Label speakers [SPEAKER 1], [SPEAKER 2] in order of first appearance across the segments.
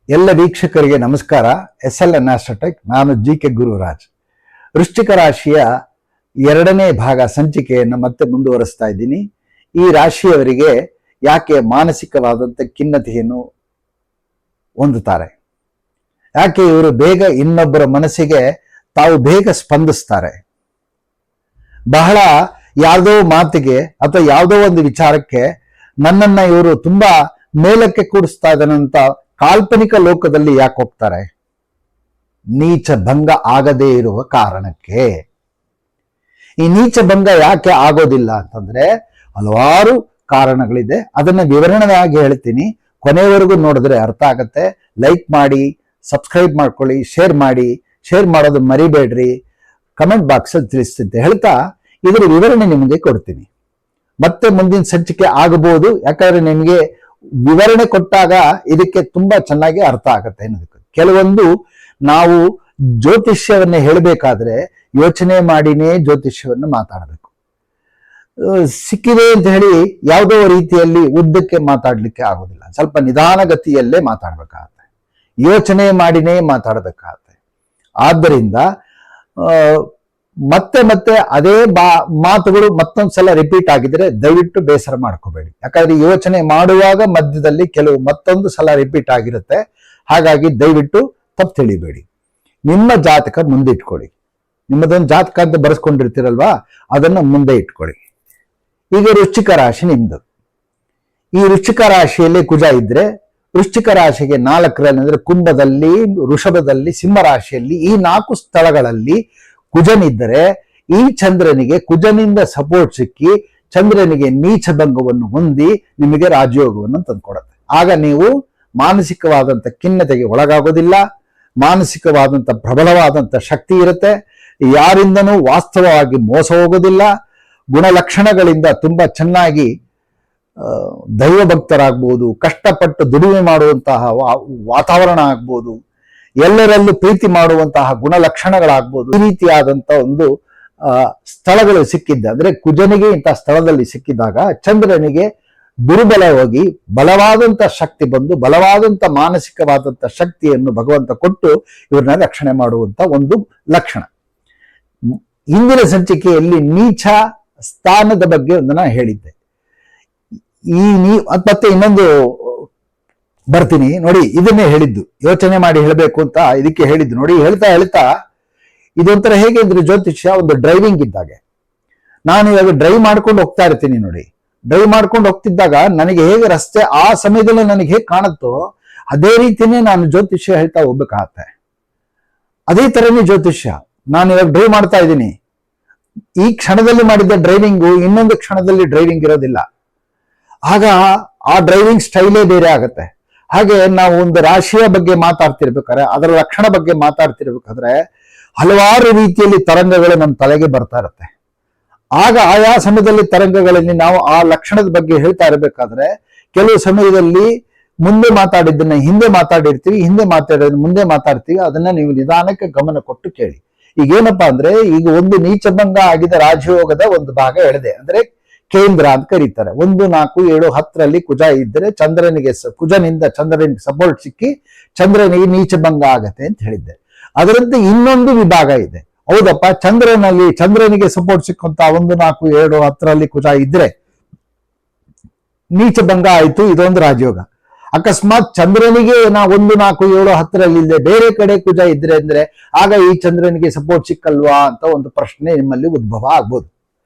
[SPEAKER 1] ಎಲ್ಲ ವೀಕ್ಷಕರಿಗೆ ನಮಸ್ಕಾರ. SLN ಆಸ್ಟ್ರೋಟೆಕ್. ನಾನು GK ಗುರುರಾಜ್. ವೃಶ್ಚಿಕ ರಾಶಿಯ 2ನೇ ಭಾಗ ಸಂಚಿಕೆಯನ್ನು ಮತ್ತೆ ಮುಂದುವರಿಸ್ತಾ ಇದ್ದೀನಿ. ಈ ರಾಶಿಯವರಿಗೆ ಯಾಕೆ ಮಾನಸಿಕವಾದಂಥ ಖಿನ್ನತೆಯನ್ನು ಹೊಂದುತ್ತಾರೆ, ಯಾಕೆ ಇವರು ಬೇಗ ಇನ್ನೊಬ್ಬರ ಮನಸ್ಸಿಗೆ ತಾವು ಬೇಗ ಸ್ಪಂದಿಸ್ತಾರೆ, ಬಹಳ ಯಾವುದೋ ಮಾತಿಗೆ ಅಥವಾ ಯಾವುದೋ ಒಂದು ವಿಚಾರಕ್ಕೆ ನನ್ನನ್ನ ಇವರು ತುಂಬಾ ಮೇಲಕ್ಕೆ ಕೂಡಿಸ್ತಾ ಇದ್ದಾನಂತ ಕಾಲ್ಪನಿಕ ಲೋಕದಲ್ಲಿ ಯಾಕೆ ಹೋಗ್ತಾರೆ? ನೀಚ ಭಂಗ ಆಗದೇ ಇರುವ ಕಾರಣಕ್ಕೆ. ಈ ನೀಚ ಭಂಗ ಯಾಕೆ ಆಗೋದಿಲ್ಲ ಅಂತಂದ್ರೆ ಹಲವಾರು ಕಾರಣಗಳಿದೆ. ಅದನ್ನ ವಿವರಣೆಯಾಗಿ ಹೇಳ್ತೀನಿ, ಕೊನೆಯವರೆಗೂ ನೋಡಿದ್ರೆ ಅರ್ಥ ಆಗತ್ತೆ. ಲೈಕ್ ಮಾಡಿ, ಸಬ್ಸ್ಕ್ರೈಬ್ ಮಾಡ್ಕೊಳ್ಳಿ, ಶೇರ್ ಮಾಡಿ. ಶೇರ್ ಮಾಡೋದು ಮರಿಬೇಡ್ರಿ. ಕಮೆಂಟ್ ಬಾಕ್ಸ್ ಅಲ್ಲಿ ತಿಳಿಸ್ತಿದ್ದೆ ಹೇಳ್ತಾ ಇದರ ವಿವರಣೆ ನಿಮಗೆ ಕೊಡ್ತೀನಿ. ಮತ್ತೆ ಮುಂದಿನ ಸಂಚಿಕೆ ಆಗಬಹುದು, ಯಾಕಂದ್ರೆ ನಿಮಗೆ ವಿವರಣೆ ಕೊಟ್ಟಾಗ ಇದಕ್ಕೆ ತುಂಬಾ ಚೆನ್ನಾಗಿ ಅರ್ಥ ಆಗತ್ತೆ ಅನ್ನೋದಕ್ಕೆ. ಕೆಲವೊಂದು ನಾವು ಜ್ಯೋತಿಷ್ಯವನ್ನ ಹೇಳಬೇಕಾದ್ರೆ ಯೋಚನೆ ಮಾಡಿನೇ ಜ್ಯೋತಿಷ್ಯವನ್ನು ಮಾತಾಡಬೇಕು. ಸಿಕ್ಕಿದೆ ಅಂತ ಹೇಳಿ ಯಾವುದೋ ರೀತಿಯಲ್ಲಿ ಉದ್ದಕ್ಕೆ ಮಾತಾಡ್ಲಿಕ್ಕೆ ಆಗೋದಿಲ್ಲ. ಸ್ವಲ್ಪ ನಿಧಾನಗತಿಯಲ್ಲೇ ಮಾತಾಡ್ಬೇಕಾಗತ್ತೆ, ಯೋಚನೆ ಮಾಡಿನೇ ಮಾತಾಡಬೇಕಾಗತ್ತೆ. ಆದ್ದರಿಂದ ಮತ್ತೆ ಮತ್ತೆ ಅದೇ ಮಾತುಗಳು ಮತ್ತೊಂದ್ಸಲ ರಿಪೀಟ್ ಆಗಿದ್ರೆ ದಯವಿಟ್ಟು ಬೇಸರ ಮಾಡ್ಕೋಬೇಡಿ. ಯಾಕಂದ್ರೆ ಯೋಚನೆ ಮಾಡುವಾಗ ಮಧ್ಯದಲ್ಲಿ ಕೆಲವು ಮತ್ತೊಂದು ಸಲ ರಿಪೀಟ್ ಆಗಿರುತ್ತೆ. ಹಾಗಾಗಿ ದಯವಿಟ್ಟು ತಪ್ಪು ತಿಳಿಬೇಡಿ. ನಿಮ್ಮ ಜಾತಕ ಮುಂದೆ ಇಟ್ಕೊಳ್ಳಿ. ನಿಮ್ಮದೊಂದು ಜಾತಕ ಅಂತ ಬರೆಸ್ಕೊಂಡಿರ್ತೀರಲ್ವಾ, ಅದನ್ನು ಮುಂದೆ ಇಟ್ಕೊಳ್ಳಿ. ಈಗ ವೃಶ್ಚಿಕ ರಾಶಿ ನಿಮ್ದು. ಈ ವೃಶ್ಚಿಕ ರಾಶಿಯಲ್ಲಿ ಕುಜ ಇದ್ರೆ, ವೃಶ್ಚಿಕ ರಾಶಿಗೆ 4ರಲ್ಲಿ ಅಂದ್ರೆ ಕುಂಭದಲ್ಲಿ, ವೃಷಭದಲ್ಲಿ, ಸಿಂಹ ರಾಶಿಯಲ್ಲಿ ಈ 4 ಸ್ಥಳಗಳಲ್ಲಿ ಕುಜನಿದ್ದರೆ ಈ ಚಂದ್ರನಿಗೆ ಕುಜನಿಂದ ಸಪೋರ್ಟ್ ಸಿಕ್ಕಿ ಚಂದ್ರನಿಗೆ ನೀಚ ಭಂಗವನ್ನು ಹೊಂದಿ ನಿಮಗೆ ರಾಜಯೋಗವನ್ನು ತಂದುಕೊಡುತ್ತೆ. ಆಗ ನೀವು ಮಾನಸಿಕವಾದಂಥ ಖಿನ್ನತೆಗೆ ಒಳಗಾಗೋದಿಲ್ಲ. ಮಾನಸಿಕವಾದಂಥ ಪ್ರಬಲವಾದಂಥ ಶಕ್ತಿ ಇರುತ್ತೆ. ಯಾರಿಂದನೂ ವಾಸ್ತವವಾಗಿ ಮೋಸ ಹೋಗೋದಿಲ್ಲ. ಗುಣಲಕ್ಷಣಗಳಿಂದ ತುಂಬಾ ಚೆನ್ನಾಗಿ ದೈವ ಭಕ್ತರಾಗ್ಬೋದು, ಕಷ್ಟಪಟ್ಟು ದುಡಿಮೆ ಮಾಡುವಂತಹ ವಾತಾವರಣ ಆಗ್ಬೋದು, ಎಲ್ಲರಲ್ಲೂ ಪ್ರೀತಿ ಮಾಡುವಂತಹ ಗುಣಲಕ್ಷಣಗಳಾಗ್ಬೋದು. ಈ ರೀತಿಯಾದಂಥ ಒಂದು ಸ್ಥಳಗಳು ಸಿಕ್ಕಿದ್ದ ಅಂದ್ರೆ ಕುಜನಿಗೆ ಇಂತಹ ಸ್ಥಳದಲ್ಲಿ ಸಿಕ್ಕಿದಾಗ ಚಂದ್ರನಿಗೆ ದುರ್ಬಲ ಹೋಗಿ ಬಲವಾದಂಥ ಶಕ್ತಿ ಬಂದು ಬಲವಾದಂಥ ಮಾನಸಿಕವಾದಂಥ ಶಕ್ತಿಯನ್ನು ಭಗವಂತ ಕೊಟ್ಟು ಇವ್ರನ್ನ ರಕ್ಷಣೆ ಮಾಡುವಂತ ಒಂದು ಲಕ್ಷಣ. ಹಿಂದಿನ ಸಂಚಿಕೆಯಲ್ಲಿ ನೀಚ ಸ್ಥಾನದ ಬಗ್ಗೆ ಒಂದನ್ನ ಹೇಳಿದ್ದೆ. ಮತ್ತೆ ಇನ್ನೊಂದು ಬರ್ತೀನಿ ನೋಡಿ, ಇದನ್ನೇ ಹೇಳಿದ್ದು, ಯೋಚನೆ ಮಾಡಿ ಹೇಳಬೇಕು ಅಂತ ಇದಕ್ಕೆ ಹೇಳಿದ್ದು ನೋಡಿ. ಹೇಳ್ತಾ ಹೇಳ್ತಾ ಇದೊಂಥರ ಹೇಗೆ ಅಂದ್ರೆ ಜ್ಯೋತಿಷ್ಯ ಒಂದು ಡ್ರೈವಿಂಗ್ ಇದ್ದಾಗೆ. ನಾನು ಇವಾಗ ಡ್ರೈವ್ ಮಾಡ್ಕೊಂಡು ಹೋಗ್ತಾ ಇರ್ತೀನಿ ನೋಡಿ. ಡ್ರೈವ್ ಮಾಡ್ಕೊಂಡು ಹೋಗ್ತಿದ್ದಾಗ ನನಗೆ ಹೇಗೆ ರಸ್ತೆ ಆ ಸಮಯದಲ್ಲಿ ನನಗೆ ಹೇಗೆ ಕಾಣುತ್ತೋ ಅದೇ ರೀತಿನೇ ನಾನು ಜ್ಯೋತಿಷ್ಯ ಹೇಳ್ತಾ ಹೋಗ್ಬೇಕಾಗತ್ತೆ. ಅದೇ ತರನೇ ಜ್ಯೋತಿಷ್ಯ. ನಾನು ಇವಾಗ ಡ್ರೈವ್ ಮಾಡ್ತಾ ಇದ್ದೀನಿ, ಈ ಕ್ಷಣದಲ್ಲಿ ಮಾಡಿದ್ದ ಡ್ರೈವಿಂಗು ಇನ್ನೊಂದು ಕ್ಷಣದಲ್ಲಿ ಡ್ರೈವಿಂಗ್ ಇರೋದಿಲ್ಲ. ಆಗ ಆ ಡ್ರೈವಿಂಗ್ ಸ್ಟೈಲೇ ಬೇರೆ ಆಗತ್ತೆ. ಹಾಗೆ ನಾವು ಒಂದು ರಾಶಿಯ ಬಗ್ಗೆ ಮಾತಾಡ್ತಿರ್ಬೇಕಾದ್ರೆ, ಅದರ ಲಕ್ಷಣ ಬಗ್ಗೆ ಮಾತಾಡ್ತಿರ್ಬೇಕಾದ್ರೆ ಹಲವಾರು ರೀತಿಯಲ್ಲಿ ತರಂಗಗಳು ನಮ್ಮ ತಲೆಗೆ ಬರ್ತಾ ಇರುತ್ತೆ. ಆಗ ಆಯಾ ಸಮಯದಲ್ಲಿ ತರಂಗಗಳಲ್ಲಿ ನಾವು ಆ ಲಕ್ಷಣದ ಬಗ್ಗೆ ಹೇಳ್ತಾ ಇರಬೇಕಾದ್ರೆ ಕೆಲವು ಸಮಯದಲ್ಲಿ ಮುಂದೆ ಮಾತಾಡಿದ್ದನ್ನ ಹಿಂದೆ ಮಾತಾಡಿರ್ತೀವಿ, ಹಿಂದೆ ಮಾತಾಡೋದನ್ನ ಮುಂದೆ ಮಾತಾಡ್ತೀವಿ. ಅದನ್ನ ನೀವು ನಿಧಾನಕ್ಕೆ ಗಮನ ಕೊಟ್ಟು ಕೇಳಿ. ಈಗೇನಪ್ಪಾ ಅಂದ್ರೆ, ಈಗ ಒಂದು ನೀಚಭಂಗ ಆಗಿದ ರಾಜಯೋಗದ ಒಂದು ಭಾಗ ಹೇಳಿದೆ, ಅಂದ್ರೆ ಕೇಂದ್ರ ಅಂತ ಕರೀತಾರೆ. 1, 4, 7, 10ರಲ್ಲಿ ಕುಜ ಇದ್ದರೆ ಚಂದ್ರನಿಗೆ ಕುಜನಿಂದ ಚಂದ್ರನಿಗೆ ಸಪೋರ್ಟ್ ಸಿಕ್ಕಿ ಚಂದ್ರನಿಗೆ ನೀಚ ಭಂಗ ಆಗತ್ತೆ ಅಂತ ಹೇಳಿದ್ದೆ. ಅದರಂತೆ ಇನ್ನೊಂದು ವಿಭಾಗ ಇದೆ. ಹೌದಪ್ಪ, ಚಂದ್ರನಿಗೆ ಸಪೋರ್ಟ್ ಸಿಕ್ಕಂತ 1, 4, 7, 10ರಲ್ಲಿ ಕುಜ ಇದ್ರೆ ನೀಚ ಭಂಗ ಆಯ್ತು, ಇದೊಂದು ರಾಜಯೋಗ. ಅಕಸ್ಮಾತ್ ಚಂದ್ರನಿಗೆ 1, 4, 7, 10ರಲ್ಲಿ ಇಲ್ಲದೆ ಬೇರೆ ಕಡೆ ಕುಜ ಇದ್ರೆ ಅಂದ್ರೆ ಆಗ ಈ ಚಂದ್ರನಿಗೆ ಸಪೋರ್ಟ್ ಸಿಕ್ಕಲ್ವಾ ಅಂತ ಒಂದು ಪ್ರಶ್ನೆ ನಿಮ್ಮಲ್ಲಿ ಉದ್ಭವ ಆಗ್ಬೋದು.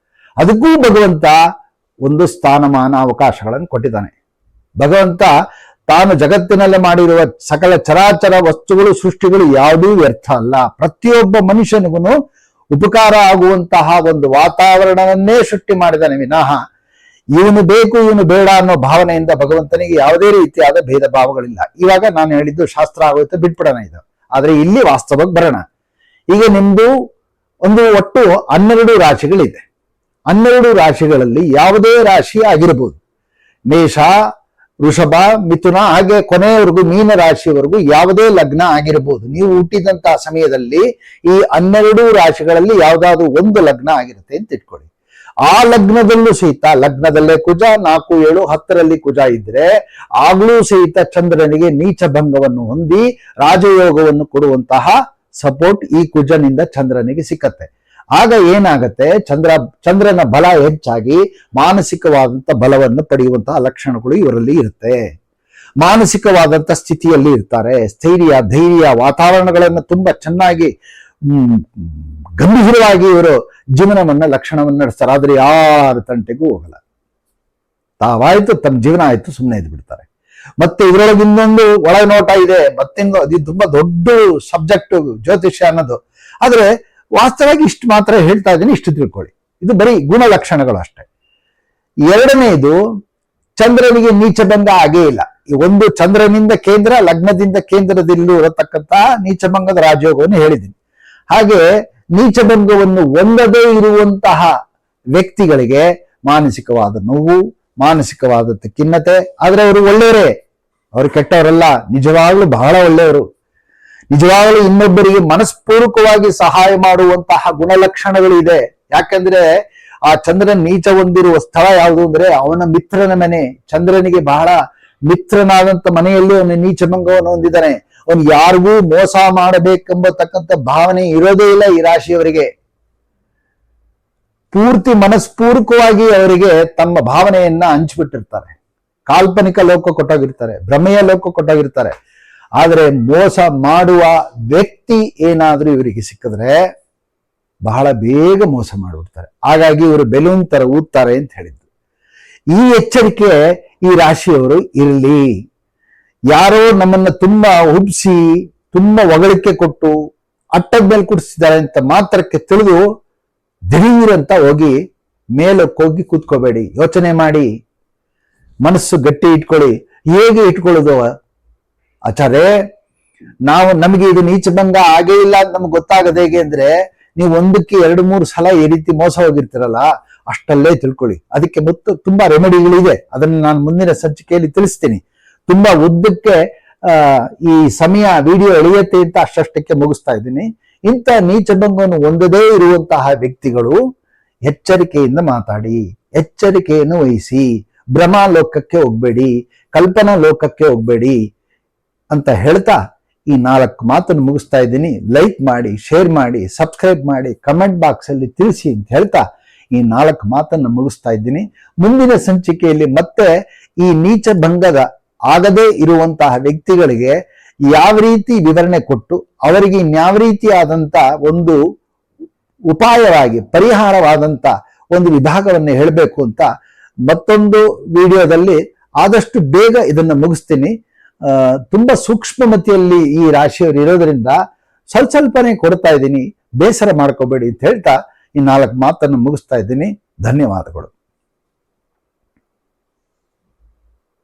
[SPEAKER 1] ಅದಕ್ಕೂ ಭಗವಂತ ಒಂದು ಸ್ಥಾನಮಾನ ಅವಕಾಶಗಳನ್ನು ಕೊಟ್ಟಿದ್ದಾನೆ. ಭಗವಂತ ತಾನು ಜಗತ್ತಿನಲ್ಲಿ ಮಾಡಿರುವ ಸಕಲ ಚರಾಚರ ವಸ್ತುಗಳು, ಸೃಷ್ಟಿಗಳು ಯಾವುದೂ ವ್ಯರ್ಥ ಅಲ್ಲ. ಪ್ರತಿಯೊಬ್ಬ ಮನುಷ್ಯನಿಗೂ ಉಪಕಾರ ಆಗುವಂತಹ ಒಂದು ವಾತಾವರಣವನ್ನೇ ಸೃಷ್ಟಿ ಮಾಡಿದ್ದಾನೆ ವಿನಃ ಇವನು ಬೇಕು ಇವನು ಬೇಡ ಅನ್ನೋ ಭಾವನೆಯಿಂದ ಭಗವಂತನಿಗೆ ಯಾವುದೇ ರೀತಿಯಾದ ಭೇದ ಭಾವಗಳಿಲ್ಲ. ಇವಾಗ ನಾನು ಹೇಳಿದ್ದು ಶಾಸ್ತ್ರ ಆಗೋಯ್ತು, ಬಿಟ್ಬಿಡೋಣ ಇದು. ಆದ್ರೆ ಇಲ್ಲಿ ವಾಸ್ತವಕ್ಕೆ ಬರೋಣ. ಈಗ ನಿಮ್ದು ಒಂದು ಒಟ್ಟು 12 ರಾಶಿಗಳಿದೆ. 12 ರಾಶಿಗಳಲ್ಲಿ ಯಾವುದೇ ರಾಶಿ ಆಗಿರಬಹುದು. ಮೇಷ, ವೃಷಭ, ಮಿಥುನ, ಹಾಗೆ ಕೊನೆಯವರೆಗೂ ಮೀನ ರಾಶಿಯವರೆಗೂ ಯಾವುದೇ ಲಗ್ನ ಆಗಿರಬಹುದು. ನೀವು ಹುಟ್ಟಿದಂತಹ ಸಮಯದಲ್ಲಿ ಈ 12 ರಾಶಿಗಳಲ್ಲಿ ಯಾವುದಾದ್ರೂ ಒಂದು ಲಗ್ನ ಆಗಿರುತ್ತೆ ಅಂತ ಇಟ್ಕೊಳ್ಳಿ. ಆ ಲಗ್ನದಲ್ಲೂ ಸಹಿತ, ಲಗ್ನದಲ್ಲೇ ಕುಜ 4, 7, 10ರಲ್ಲಿ ಕುಜ ಇದ್ರೆ ಆಗ್ಲೂ ಸಹಿತ ಚಂದ್ರನಿಗೆ ನೀಚ ಭಂಗವನ್ನು ಹೊಂದಿ ರಾಜಯೋಗವನ್ನು ಕೊಡುವಂತಹ ಸಪೋರ್ಟ್ ಈ ಕುಜನಿಂದ ಚಂದ್ರನಿಗೆ ಸಿಕ್ಕತ್ತೆ. ಆಗ ಏನಾಗತ್ತೆ, ಚಂದ್ರನ ಬಲ ಹೆಚ್ಚಾಗಿ ಮಾನಸಿಕವಾದಂತ ಬಲವನ್ನು ಪಡೆಯುವಂತಹ ಲಕ್ಷಣಗಳು ಇವರಲ್ಲಿ ಇರುತ್ತೆ. ಮಾನಸಿಕವಾದಂತ ಸ್ಥಿತಿಯಲ್ಲಿ ಇರ್ತಾರೆ. ಸ್ಥೈರ್ಯ, ಧೈರ್ಯ, ವಾತಾವರಣಗಳನ್ನು ತುಂಬಾ ಚೆನ್ನಾಗಿ ಗಂಭೀರವಾಗಿ ಇವರು ಜೀವನವನ್ನ ಲಕ್ಷಣವನ್ನು ನಡೆಸ್ತಾರೆ. ಆದ್ರೆ ಯಾರ ತಂಟೆಗೂ ಹೋಗಲ್ಲ. ತಾವಾಯ್ತು, ತಮ್ಮ ಜೀವನ ಆಯ್ತು, ಸುಮ್ಮನೆ ಇದ್ದು ಬಿಡ್ತಾರೆ. ಮತ್ತೆ ಇದರೊಳಗೆ ಇನ್ನೊಂದು ಒಳನೋಟ ಇದೆ. ಮತ್ತಿಂದು ಅದು ತುಂಬಾ ದೊಡ್ಡ ಸಬ್ಜೆಕ್ಟ್ ಜ್ಯೋತಿಷ್ಯ ಅನ್ನೋದು. ಆದ್ರೆ ವಾಸ್ತವವಾಗಿ ಇಷ್ಟು ಮಾತ್ರ ಹೇಳ್ತಾ ಇದ್ದೀನಿ, ಇಷ್ಟು ತಿಳ್ಕೊಳ್ಳಿ. ಇದು ಬರೀ ಗುಣಲಕ್ಷಣಗಳು ಅಷ್ಟೇ. ಎರಡನೇದು, ಚಂದ್ರನಿಗೆ ನೀಚಭಂಗ ಆಗೇ ಇಲ್ಲ. ಒಂದು ಚಂದ್ರನಿಂದ ಕೇಂದ್ರ, ಲಗ್ನದಿಂದ ಕೇಂದ್ರದಲ್ಲಿ ಇರತಕ್ಕಂತಹ ನೀಚಭಂಗದ ರಾಜಯೋಗವನ್ನು ಹೇಳಿದ್ದೀನಿ. ಹಾಗೆ ನೀಚಭಂಗವನ್ನು ಹೊಂದದೇ ಇರುವಂತಹ ವ್ಯಕ್ತಿಗಳಿಗೆ ಮಾನಸಿಕವಾದ ನೋವು, ಮಾನಸಿಕವಾದ ಖಿನ್ನತೆ. ಆದ್ರೆ ಅವರು ಒಳ್ಳೆಯವರೇ, ಅವರು ಕೆಟ್ಟವರಲ್ಲ, ನಿಜವಾಗ್ಲೂ ಬಹಳ ಒಳ್ಳೆಯವರು. ನಿಜವಾಗಲೂ ಇನ್ನೊಬ್ಬರಿಗೆ ಮನಸ್ಪೂರ್ವಕವಾಗಿ ಸಹಾಯ ಮಾಡುವಂತಹ ಗುಣಲಕ್ಷಣಗಳು ಇದೆ. ಯಾಕಂದ್ರೆ ಆ ಚಂದ್ರನ್ ನೀಚ ಹೊಂದಿರುವ ಸ್ಥಳ ಯಾವುದು ಅಂದ್ರೆ ಅವನ ಮಿತ್ರನ ಮನೆ. ಚಂದ್ರನಿಗೆ ಬಹಳ ಮಿತ್ರನಾದಂತ ಮನೆಯಲ್ಲಿ ಅವನು ನೀಚಭಂಗವನ್ನು ಹೊಂದಿದ್ದಾನೆ. ಅವನು ಯಾರಿಗೂ ಮೋಸ ಮಾಡಬೇಕೆಂಬತಕ್ಕಂಥ ಭಾವನೆ ಇರೋದೇ ಇಲ್ಲ ಈ ರಾಶಿಯವರಿಗೆ. ಪೂರ್ತಿ ಮನಸ್ಪೂರ್ವಕವಾಗಿ ಅವರಿಗೆ ತಮ್ಮ ಭಾವನೆಯನ್ನ ಹಂಚಿಬಿಟ್ಟಿರ್ತಾರೆ. ಕಾಲ್ಪನಿಕ ಲೋಕ ಕೊಟ್ಟಾಗಿರ್ತಾರೆ, ಭ್ರಮೆಯ ಲೋಕ ಕೊಟ್ಟಾಗಿರ್ತಾರೆ. ಆದ್ರೆ ಮೋಸ ಮಾಡುವ ವ್ಯಕ್ತಿ ಏನಾದ್ರೂ ಇವರಿಗೆ ಸಿಕ್ಕಿದ್ರೆ ಬಹಳ ಬೇಗ ಮೋಸ ಮಾಡಿಬಿಡ್ತಾರೆ. ಹಾಗಾಗಿ ಇವರು ಬೆಲೂನ್ ತರ ಊದ್ತಾರೆ ಅಂತ ಹೇಳಿದ್ದು. ಈ ಎಚ್ಚರಿಕೆ ಈ ರಾಶಿಯವರು ಇರಲಿ. ಯಾರೋ ನಮ್ಮನ್ನ ತುಂಬಾ ಹುಬ್ಬಿಸಿ, ತುಂಬಾ ಹೊಗಳಿಕೆ ಕೊಟ್ಟು ಅಟ್ಟದ ಮೇಲೆ ಕುಡಿಸಿದ್ದಾರೆ ಅಂತ ಮಾತ್ರಕ್ಕೆ ತಿಳಿದು ದಿಢೀರಂತ ಹೋಗಿ ಮೇಲಕ್ಕೆ ಹೋಗಿ ಕೂತ್ಕೋಬೇಡಿ. ಯೋಚನೆ ಮಾಡಿ, ಮನಸ್ಸು ಗಟ್ಟಿ ಇಟ್ಕೊಳ್ಳಿ. ಹೇಗೆ ಇಟ್ಕೊಳ್ಳೋದು ಆಚಾರ್ಯ? ನಮಗೆ ಇದು ನೀಚಭಂಗ ಆಗೇ ಇಲ್ಲ ಅಂತ ನಮ್ಗೆ ಗೊತ್ತಾಗದೆ ಹೇಗೆ ಅಂದ್ರೆ, ನೀವು 1ಕ್ಕೆ 2-3 ಸಲ ಈ ರೀತಿ ಮೋಸ ಹೋಗಿರ್ತೀರಲ್ಲ, ಅಷ್ಟಲ್ಲೇ ತಿಳ್ಕೊಳ್ಳಿ. ಅದಕ್ಕೆ ತುಂಬಾ ರೆಮಿಡಿಗಳಿದೆ. ಅದನ್ನು ನಾನು ಮುಂದಿನ ಸಂಚಿಕೆಯಲ್ಲಿ ತಿಳಿಸ್ತೀನಿ. ತುಂಬಾ ಉದ್ದಕ್ಕೆ ಈ ಸಮಯ ವಿಡಿಯೋ ಎಳೆಯುತ್ತೆ ಅಂತ ಅಷ್ಟಕ್ಕೆ ಮುಗಿಸ್ತಾ ಇದ್ದೀನಿ. ಇಂಥ ನೀಚಭಂಗವನ್ನು ಹೊಂದದೇ ಇರುವಂತಹ ವ್ಯಕ್ತಿಗಳು ಎಚ್ಚರಿಕೆಯಿಂದ ಮಾತಾಡಿ, ಎಚ್ಚರಿಕೆಯನ್ನು ವಹಿಸಿ, ಭ್ರಮಾ ಲೋಕಕ್ಕೆ ಹೋಗ್ಬೇಡಿ, ಕಲ್ಪನಾ ಲೋಕಕ್ಕೆ ಹೋಗ್ಬೇಡಿ ಅಂತ ಹೇಳ್ತಾ ಈ 4 ಮಾತನ್ನು ಮುಗಿಸ್ತಾ ಇದ್ದೀನಿ. ಲೈಕ್ ಮಾಡಿ, ಶೇರ್ ಮಾಡಿ, ಸಬ್ಸ್ಕ್ರೈಬ್ ಮಾಡಿ, ಕಮೆಂಟ್ ಬಾಕ್ಸ್ ಅಲ್ಲಿ ತಿಳಿಸಿ ಅಂತ ಹೇಳ್ತಾ ಈ 4 ಮಾತನ್ನು ಮುಗಿಸ್ತಾ ಇದ್ದೀನಿ. ಮುಂದಿನ ಸಂಚಿಕೆಯಲ್ಲಿ ಮತ್ತೆ ಈ ನೀಚ ಭಂಗದ ಆಗದೇ ಇರುವಂತಹ ವ್ಯಕ್ತಿಗಳಿಗೆ ಯಾವ ರೀತಿ ವಿವರಣೆ ಕೊಟ್ಟು ಅವರಿಗೆ ಇನ್ಯಾವ ರೀತಿಯಾದಂತ ಒಂದು ಉಪಾಯವಾಗಿ ಪರಿಹಾರವಾದಂತ ಒಂದು ವಿಭಾಗವನ್ನು ಹೇಳಬೇಕು ಅಂತ ಮತ್ತೊಂದು ವಿಡಿಯೋದಲ್ಲಿ ಆದಷ್ಟು ಬೇಗ ಇದನ್ನು ಮುಗಿಸ್ತೀನಿ. ತುಂಬಾ ಸೂಕ್ಷ್ಮಮತಿಯಲ್ಲಿ ಈ ರಾಶಿಯವರು ಇರೋದ್ರಿಂದ ಸ್ವಲ್ಪನೇ ಕೊಡ್ತಾ ಇದ್ದೀನಿ, ಬೇಸರ ಮಾಡ್ಕೋಬೇಡಿ ಅಂತ ಹೇಳ್ತಾ ಈ 4 ಮಾತನ್ನು ಮುಗಿಸ್ತಾ ಇದ್ದೀನಿ. ಧನ್ಯವಾದಗಳು.